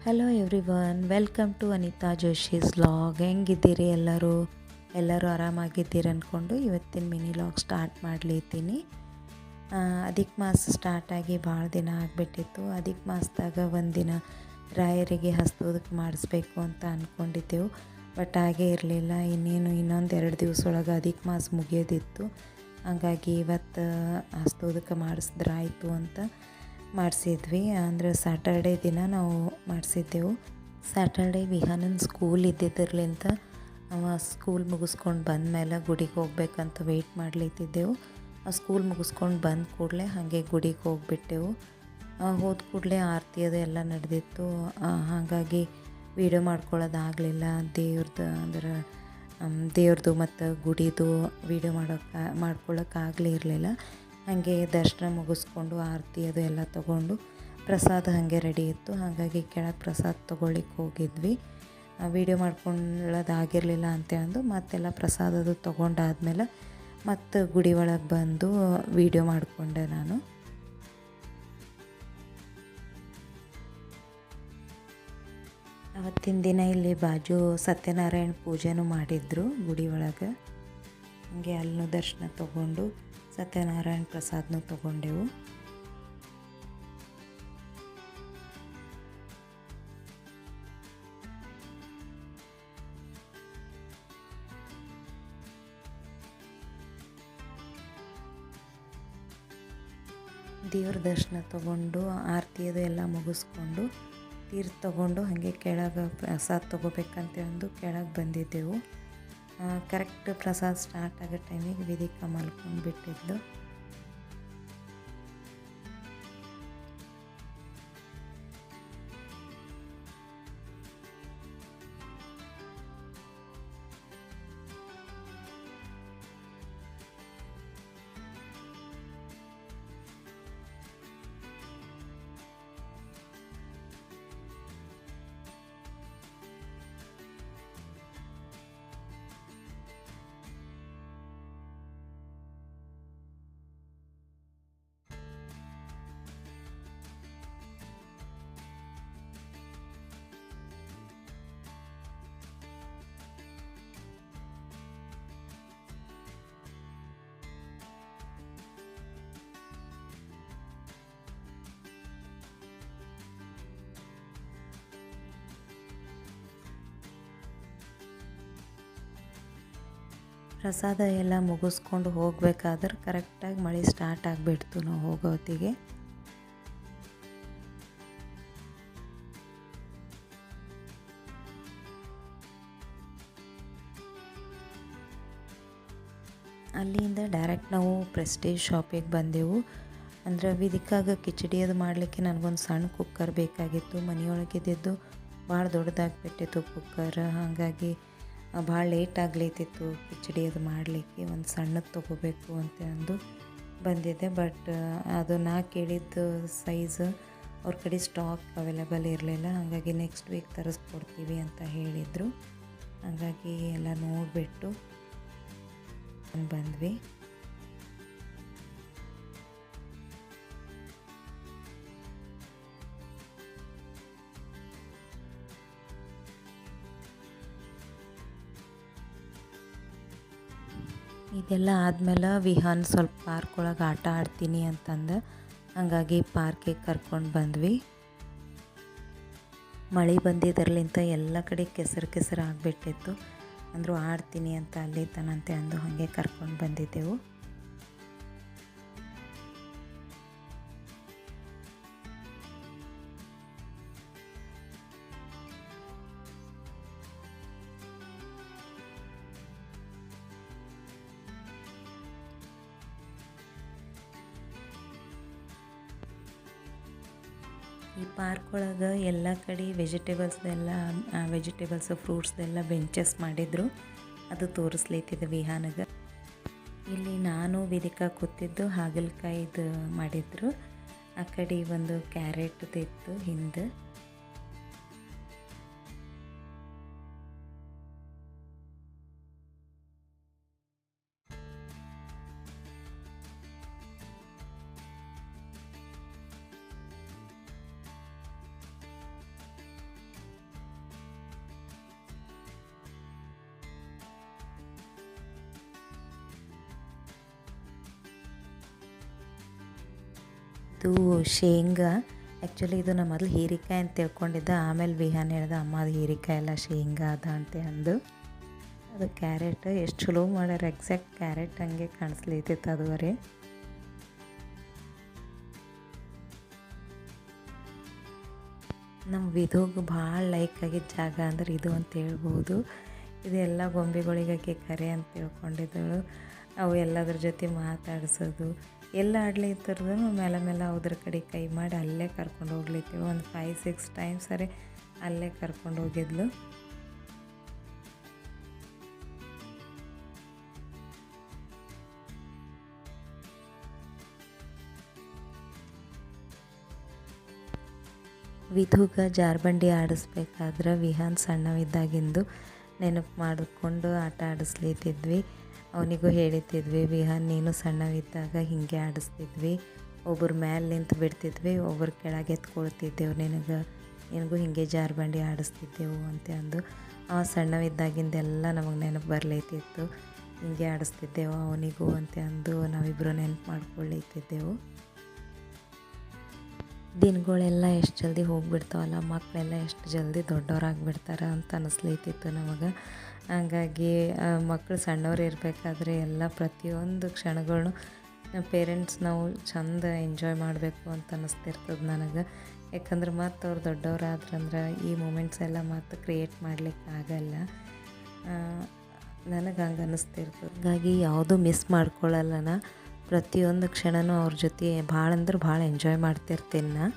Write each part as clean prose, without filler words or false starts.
Hello everyone, welcome to Anita Joshi's vlog. ಹೆಂಗಿದ್ದೀರಿ ಎಲ್ಲರೂ ಆರಾಮಾಗಿದ್ದೀರಿ ಅಂದ್ಕೊಂಡು ಇವತ್ತಿನ ಮಿನಿ ವ್ಲಾಗ್ ಸ್ಟಾರ್ಟ್ ಮಾಡಲಿದ್ದೀನಿ. ಅಧಿಕ ಮಾಸ ಸ್ಟಾರ್ಟ್ ಆಗಿ ಭಾಳ ದಿನ ಆಗಿಬಿಟ್ಟಿತ್ತು. ಅಧಿಕ ಮಾಸದಾಗ ಒಂದಿನ ರಾಯರಿಗೆ ಹಸ್ತೋದಕ್ಕೆ ಮಾಡಿಸ್ಬೇಕು ಅಂತ ಅಂದ್ಕೊಂಡಿದ್ದೆವು. ಬಟ್ ಹಾಗೇ ಇರಲಿಲ್ಲ. ಇನ್ನೊಂದು 2 ದಿವಸ ಒಳಗೆ ಅಧಿಕ ಮಾಸ ಮುಗಿಯೋದಿತ್ತು. ಹಾಗಾಗಿ ಇವತ್ತು ಹಸ್ತೋದಕ್ಕೆ ಮಾಡಿಸಿದ್ರಾಯ್ತು ಅಂತ ಮಾಡಿಸಿದ್ವಿ. ಅಂದರೆ ಸ್ಯಾಟರ್ಡೇ ದಿನ ನಾವು ಮಾಡಿಸಿದ್ದೆವು. ಸ್ಯಾಟರ್ಡೇ ವಿಹಾನನ ಸ್ಕೂಲ್ ಇದ್ದಿದ್ದಿರ್ಲಿಂತ ಅವ ಸ್ಕೂಲ್ ಮುಗಿಸ್ಕೊಂಡು ಬಂದಮೇಲೆ ಗುಡಿಗೆ ಹೋಗ್ಬೇಕಂತ ವೆಯ್ಟ್ ಮಾಡಲಿತ್ತಿದ್ದೆವು. ಆ ಸ್ಕೂಲ್ ಮುಗಿಸ್ಕೊಂಡು ಬಂದ ಕೂಡಲೇ ಹಾಗೆ ಗುಡಿಗೆ ಹೋಗಿಬಿಟ್ಟೆವು. ಹೋದ ಕೂಡಲೇ ಆರತಿ ಅದು ಎಲ್ಲ ನಡೆದಿತ್ತು. ಹಾಗಾಗಿ ವೀಡಿಯೋ ಮಾಡ್ಕೊಳ್ಳೋದಾಗಲಿಲ್ಲ. ದೇವ್ರದ್ದು ಮತ್ತು ಗುಡಿದು ವೀಡಿಯೋ ಮಾಡ್ಕೊಳ್ಳೋಕ್ಕಾಗಲೇ ಇರಲಿಲ್ಲ. ಹಾಗೆ ದರ್ಶನ ಮುಗಿಸ್ಕೊಂಡು ಆರತಿ ಅದು ಎಲ್ಲ ತೊಗೊಂಡು ಪ್ರಸಾದ ಹಾಗೆ ರೆಡಿ ಇತ್ತು. ಹಾಗಾಗಿ ಕೆಳಗೆ ಪ್ರಸಾದ ತೊಗೊಳ್ಳಿಕ್ಕೆ ಹೋಗಿದ್ವಿ. ವೀಡಿಯೋ ಮಾಡ್ಕೊಳ್ಳೋದಾಗಿರಲಿಲ್ಲ ಅಂತೇಳಂದು ಮತ್ತೆಲ್ಲ ಪ್ರಸಾದದು ತೊಗೊಂಡಾದ್ಮೇಲೆ ಮತ್ತು ಗುಡಿ ಒಳಗೆ ಬಂದು ವೀಡಿಯೋ ಮಾಡಿಕೊಂಡೆ ನಾನು. ಅವತ್ತಿನ ದಿನ ಇಲ್ಲಿ ಬಾಜು ಸತ್ಯನಾರಾಯಣ ಪೂಜೆನೂ ಮಾಡಿದ್ರು ಗುಡಿ ಒಳಗೆ. ಹಾಗೆ ಅಲ್ಲೂ ದರ್ಶನ ತೊಗೊಂಡು ಸತ್ಯನಾರಾಯಣ ಪ್ರಸಾದನೂ ತೊಗೊಂಡೆವು. ದೇವ್ರ ದರ್ಶನ ತೊಗೊಂಡು ಆರತಿಯದು ಎಲ್ಲ ಮುಗಿಸ್ಕೊಂಡು ತೀರ್ಥ ತೊಗೊಂಡು ಹಾಗೆ ಕೆಳಗೆ ಪ್ರಸಾದ ತೊಗೋಬೇಕಂತೇಳಂದು ಕೆಳಗೆ ಬಂದಿದ್ದೆವು. ಕರೆಕ್ಟ್ ಪ್ರಸಾದ ಸ್ಟಾರ್ಟ್ ಆಗೋ ಟೈಮಿಗೆ ವಿಧಿಕ ಮಲ್ಕೊಂಡು ಬಿಟ್ಟಿದ್ದು. ಪ್ರಸಾದ ಎಲ್ಲ ಮುಗಿಸ್ಕೊಂಡು ಹೋಗ್ಬೇಕಾದ್ರೆ ಕರೆಕ್ಟಾಗಿ ಮಳೆ ಸ್ಟಾರ್ಟ್ ಆಗಿಬಿಡ್ತು ನಾವು ಹೋಗೋ ಹೊತ್ತಿಗೆ. ಅಲ್ಲಿಂದ ಡೈರೆಕ್ಟ್ ನಾವು ಪ್ರೆಸ್ಟೀಜ್ ಶಾಪಿಗೆ ಬಂದೆವು. ಅಂದರೆ ವಿಧಿಕಾಗ ಕಿಚಡಿ ಅದು ಮಾಡಲಿಕ್ಕೆ ನನಗೊಂದು ಸಣ್ಣ ಕುಕ್ಕರ್ ಬೇಕಾಗಿತ್ತು. ಮನೆಯೊಳಗಿದ್ದು ಭಾಳ ದೊಡ್ಡದಾಗಿಬಿಟ್ಟಿತ್ತು ಕುಕ್ಕರ್. ಹಾಗಾಗಿ ಭಾಳ ಲೇಟ್ ಆಗ್ಲೈತಿತ್ತು ಕಿಚಡಿ ಅದು ಮಾಡಲಿಕ್ಕೆ. ಒಂದು ಸಣ್ಣದು ತೊಗೋಬೇಕು ಅಂತಂದು ಬಂದಿದ್ದೆ. ಬಟ್ ಅದು ನಾ ಕೇಳಿದ್ದು ಸೈಜ್ ಅವ್ರ ಕಡೆ ಸ್ಟಾಕ್ ಅವೈಲೇಬಲ್ ಇರಲಿಲ್ಲ. ಹಾಗಾಗಿ ನೆಕ್ಸ್ಟ್ ವೀಕ್ ತರಿಸ್ಕೊಡ್ತೀವಿ ಅಂತ ಹೇಳಿದರು. ಹಾಗಾಗಿ ಎಲ್ಲ ನೋಡಿಬಿಟ್ಟು ಬಂದ್ವಿ. ಇದೆಲ್ಲ ಆದಮೇಲೆ ವಿಹಾನ್ ಸ್ವಲ್ಪ ಪಾರ್ಕ್ ಒಳಗೆ ಆಟ ಆಡ್ತೀನಿ ಅಂತಂದು ಹಾಗಾಗಿ ಪಾರ್ಕಿಗೆ ಕರ್ಕೊಂಡು ಬಂದ್ವಿ. ಮಳೆ ಬಂದಿದ್ದರ್ಲಿಂತ ಎಲ್ಲ ಕಡೆ ಕೆಸರು ಆಗಿಬಿಟ್ಟಿತ್ತು. ಅಂದರೂ ಆಡ್ತೀನಿ ಅಂತ ಅಲ್ಲಿ ತನಂತೆ ಅಂದು ಹಾಗೆ ಕರ್ಕೊಂಡು ಬಂದಿದ್ದೆವು. ಈ ಪಾರ್ಕ್ ಒಳಗೆ ಎಲ್ಲ ಕಡೆ ವೆಜಿಟೇಬಲ್ಸು ಫ್ರೂಟ್ಸ್ದೆಲ್ಲ ಬೆಂಚಸ್ ಮಾಡಿದ್ರು. ಅದು ತೋರಿಸ್ಲೈತಿದ್ದು ವಿಹಾನಿಗೆ. ಇಲ್ಲಿ ನಾನು ವಿಧಿಕ ಕೂತಿದ್ದು ಹಾಗಲಕಾಯಿದು ಮಾಡಿದ್ರು. ಆ ಕಡೆ ಒಂದು ಕ್ಯಾರೆಟ್ದು ಇತ್ತು ಹಿಂದೆ. ಇದು ಶೇಂಗಾ. ಆ್ಯಕ್ಚುಲಿ ಇದು ನಾ ಮೊದಲು ಹೀರೆಕಾಯಿ ಅಂತ ತಿಳ್ಕೊಂಡಿದ್ದೆ. ಆಮೇಲೆ ವಿಹಾನ್ ಹೇಳ್ದೆ ಅಮ್ಮ ಅದು ಹೀರೆಕಾಯಿ ಎಲ್ಲ ಶೇಂಗಾ ಅದ ಅಂತ ಅಂದು. ಅದು ಕ್ಯಾರೆಟ್ ಎಷ್ಟು ಚಲೋ ಮಾಡ್ಯಾರ, ಎಕ್ಸಾಕ್ಟ್ ಕ್ಯಾರೆಟ್ ಹಂಗೆ ಕಾಣಿಸ್ಲೈತಿತ್ತು ಅದುವರೆ. ನಮ್ಮ ವಿಧುಗೆ ಭಾಳ ಲೈಕ್ ಆಗಿದ್ದ ಜಾಗ ಅಂದ್ರೆ ಇದು ಅಂತ ಹೇಳ್ಬೋದು. ಇದೆಲ್ಲ ಗೊಂಬೆಗಳಿಗಾಗಿ ಕರೆ ಅಂತ ತಿಳ್ಕೊಂಡಿದ್ದಳು. ಅವು ಎಲ್ಲದ್ರ ಜೊತೆ ಮಾತಾಡ್ಸೋದು, ಎಲ್ಲ ಆಡ್ಲಿತ್ತರ್ದು ಮೇಲೆ ಮೇಲೆ ಅದ್ರ ಕಡೆ ಕೈ ಮಾಡಿ ಅಲ್ಲೇ ಕರ್ಕೊಂಡು ಹೋಗ್ಲಿತ್ತೀವಿ. ಒಂದು 5-6 ಟೈಮ್ಸ್ ಸರಿ ಅಲ್ಲೇ ಕರ್ಕೊಂಡು ಹೋಗಿದ್ಲು. ವಿಧುಗ ಜಾರ್ಬಂಡಿ ಆಡಿಸ್ಬೇಕಾದ್ರೆ ವಿಹಾನ್ ಸಣ್ಣವಿದ್ದಾಗಿಂದು ನೆನಪು ಮಾಡಿಕೊಂಡು ಆಟ ಆಡಿಸ್ಲಿತ್ತಿದ್ವಿ. ಅವನಿಗೂ ಹೇಳಿತಿದ್ವಿ, ವಿಹಾನ್ ನೀನು ಸಣ್ಣವಿದ್ದಾಗ ಹೀಗೆ ಆಡಿಸ್ತಿದ್ವಿ, ಒಬ್ಬರು ಮೇಲೆ ನಿಂತು ಬಿಡ್ತಿದ್ವಿ, ಒಬ್ಬರು ಕೆಳಗೆ ಎತ್ಕೊಳ್ತಿದ್ದೆವು, ನಿನಗೂ ಹೀಗೆ ಜಾರ್ಬಂಡಿ ಆಡಿಸ್ತಿದ್ದೆವು ಅಂತ ಅಂದು. ಅವ ಸಣ್ಣವಿದ್ದಾಗಿಂದೆಲ್ಲ ನಮಗೆ ನೆನಪು ಬರ್ಲೈತಿತ್ತು. ಹೀಗೆ ಆಡಿಸ್ತಿದ್ದೆವು ಅವನಿಗೂ ಅಂತ ಅಂದು ನಾವಿಬ್ಬರು ನೆನಪು ಮಾಡ್ಕೊಳ್ಳಿತ್ತಿದ್ದೆವು. ದಿನಗಳೆಲ್ಲ ಎಷ್ಟು ಜಲ್ದಿ ಹೋಗಿಬಿಡ್ತಾವಲ್ಲ, ಮಕ್ಕಳೆಲ್ಲ ಎಷ್ಟು ಜಲ್ದಿ ದೊಡ್ಡವರಾಗಿಬಿಡ್ತಾರೆ ಅಂತ ಅನ್ನಿಸ್ಲೈತಿತ್ತು ನಮಗೆ. ಹಾಗಾಗಿ ಮಕ್ಕಳು ಸಣ್ಣವ್ರು ಇರಬೇಕಾದ್ರೆ ಎಲ್ಲ ಪ್ರತಿಯೊಂದು ಕ್ಷಣಗಳನ್ನು ಪೇರೆಂಟ್ಸ್ ನಾವು ಚೆಂದ ಎಂಜಾಯ್ ಮಾಡಬೇಕು ಅಂತ ಅನ್ನಿಸ್ತಿರ್ತದೆ ನನಗೆ. ಯಾಕಂದ್ರೆ ಮತ್ತು ಅವ್ರು ದೊಡ್ಡವರಾದ್ರಂದ್ರೆ ಈ ಮೂಮೆಂಟ್ಸ್ ಎಲ್ಲ ಮತ್ತೆ ಕ್ರಿಯೇಟ್ ಮಾಡ್ಲಿಕ್ಕೆ ಆಗಲ್ಲ. ನನಗೆ ಹಂಗೆ ಅನ್ನಿಸ್ತಿರ್ತದೆ. ಹಾಗಾಗಿ ಯಾವುದೂ ಮಿಸ್ ಮಾಡ್ಕೊಳ್ಳಲ್ಲ. ನಾ ಪ್ರತಿಯೊಂದು ಕ್ಷಣವೂ ಅವ್ರ ಜೊತೆ ಭಾಳ ಅಂದ್ರೆ ಭಾಳ ಎಂಜಾಯ್ ಮಾಡ್ತಿರ್ತೀನಿ ನಾ.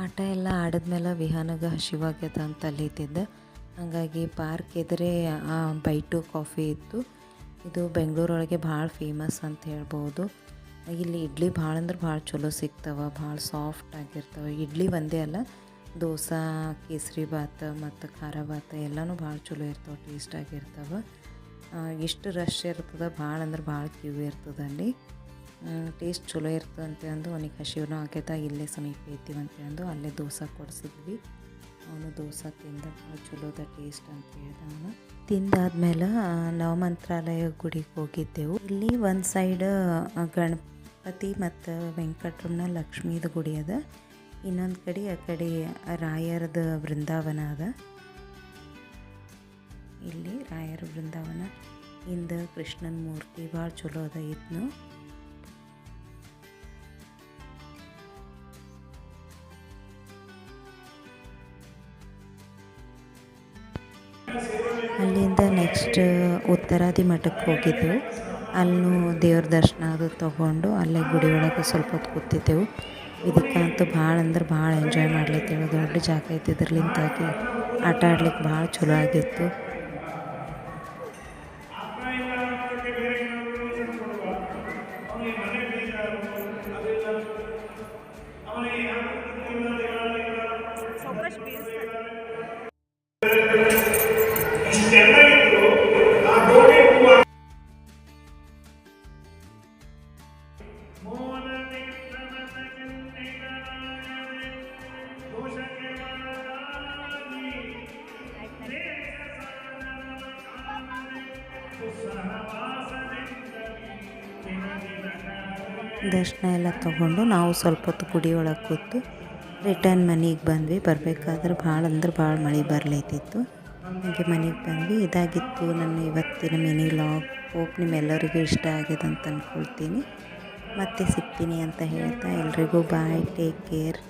ಆಟ ಎಲ್ಲ ಆಡಿದ್ಮೇಲೆ ವಿಹಾನಿಗೆ ಹಸಿವಾಗ್ಯದ ಅಂತ ಅಲ್ಲಿದ್ದಿದ್ದೆ. ಹಾಗಾಗಿ ಪಾರ್ಕ್ ಎದುರೇ ಬೈಟು ಕಾಫಿ ಇತ್ತು. ಇದು ಬೆಂಗಳೂರೊಳಗೆ ಭಾಳ ಫೇಮಸ್ ಅಂತ ಹೇಳ್ಬೋದು. ಇಲ್ಲಿ ಇಡ್ಲಿ ಭಾಳ ಅಂದ್ರೆ ಭಾಳ ಚಲೋ ಸಿಗ್ತವೆ, ಭಾಳ ಸಾಫ್ಟ್ ಆಗಿರ್ತವೆ. ಇಡ್ಲಿ ಒಂದೇ ಅಲ್ಲ, ದೋಸೆ, ಕೇಸರಿ ಬಾತ್ ಮತ್ತು ಖಾರ ಬಾತ್ ಎಲ್ಲನೂ ಭಾಳ ಚಲೋ ಇರ್ತವೆ, ಟೇಸ್ಟಾಗಿರ್ತವೆ. ಇಷ್ಟು ರಶ್ ಇರ್ತದೆ, ಭಾಳ ಅಂದ್ರೆ ಭಾಳ ಕ್ಯೂ ಇರ್ತದೆ ಅಲ್ಲಿ. ಟೇಸ್ಟ್ ಚಲೋ ಇರ್ತದೆ ಅಂತ ಅಂದು ಅವನಿಗೆ ಹಸಿವೂ ಆಗ್ಯದ, ಇಲ್ಲೇ ಸಮೀಪ ಐತಿವಂತ ಅಂದು ಅಲ್ಲೇ ದೋಸೆ ಕೊಡಿಸಿದ್ವಿ. ಅವನು ದೋಸೆ ತಿಂದ, ಭಾಳ ಚಲೋದ ಟೇಸ್ಟ್ ಅಂತ ಹೇಳ್ದ ಅವನು. ತಿಂದಾದ್ಮೇಲೆ ನಾವು ಮಂತ್ರಾಲಯ ಗುಡಿಗೆ ಹೋಗಿದ್ದೆವು. ಇಲ್ಲಿ ಒಂದು ಸೈಡ್ ಗಣಪತಿ ಮತ್ತು ವೆಂಕಟರಮಣ ಲಕ್ಷ್ಮೀದ ಗುಡಿ ಅದ, ಇನ್ನೊಂದು ಕಡೆ ಆ ಕಡೆ ರಾಯರದ ಬೃಂದಾವನ ಅದ. ಇಲ್ಲಿ ರಾಯರ ಬೃಂದಾವನ ಇಂದ ಕೃಷ್ಣನ ಮೂರ್ತಿ ಭಾಳ ಚಲೋ ಅದ. ಇದನ್ನು ಅಲ್ಲಿಂದ ನೆಕ್ಸ್ಟ್ ಉತ್ತರಾದಿ ಮಠಕ್ಕೆ ಹೋಗಿದ್ದೆವು. ಅಲ್ಲೂ ದೇವ್ರ ದರ್ಶನ ಅದು ತೊಗೊಂಡು ಅಲ್ಲೇ ಗುಡಿ ಒಳಗೆ ಸ್ವಲ್ಪ ಹೊತ್ತು ಕೂತಿದ್ದೆವು. ಇದಕ್ಕಂತೂ ಭಾಳ ಅಂದ್ರೆ ಭಾಳ ಎಂಜಾಯ್ ಮಾಡ್ಲಿತ್ತೇವೆ. ದೊಡ್ಡ ಜಾಗ ಇದ್ದಿದ್ರಲಿಂತಾಗಿ ಆಟ ಆಡ್ಲಿಕ್ಕೆ ಭಾಳ ಚಲೋ ಆಗಿತ್ತು. ದರ್ಶನ ಎಲ್ಲ ತೊಗೊಂಡು ನಾವು ಸ್ವಲ್ಪ ಹೊತ್ತು ಗುಡಿ ಒಳಗೆ ಕೂತು ರಿಟರ್ನ್ ಮನೆಗೆ ಬಂದ್ವಿ. ಬರಬೇಕಾದ್ರೆ ಭಾಳ ಅಂದ್ರೆ ಭಾಳ ಮಳೆ ಬರ್ಲೈತಿತ್ತು. ಹಾಗೆ ಮನೆಗೆ ಬಂದ್ವಿ. ಇದಾಗಿತ್ತು ನನ್ನ ಇವತ್ತಿನ ಮಿನಿ ಲಾಗ್. ಹೋಪ್ ನಿಮ್ಮೆಲ್ಲರಿಗೂ ಇಷ್ಟ ಆಗಿದೆ ಅಂತ ಅಂದ್ಕೊಳ್ತೀನಿ. ಮತ್ತೆ ಸಿಗ್ತೀನಿ ಅಂತ ಹೇಳ್ತಾ ಎಲ್ರಿಗೂ ಬಾಯ್, ಟೇಕ್ ಕೇರ್.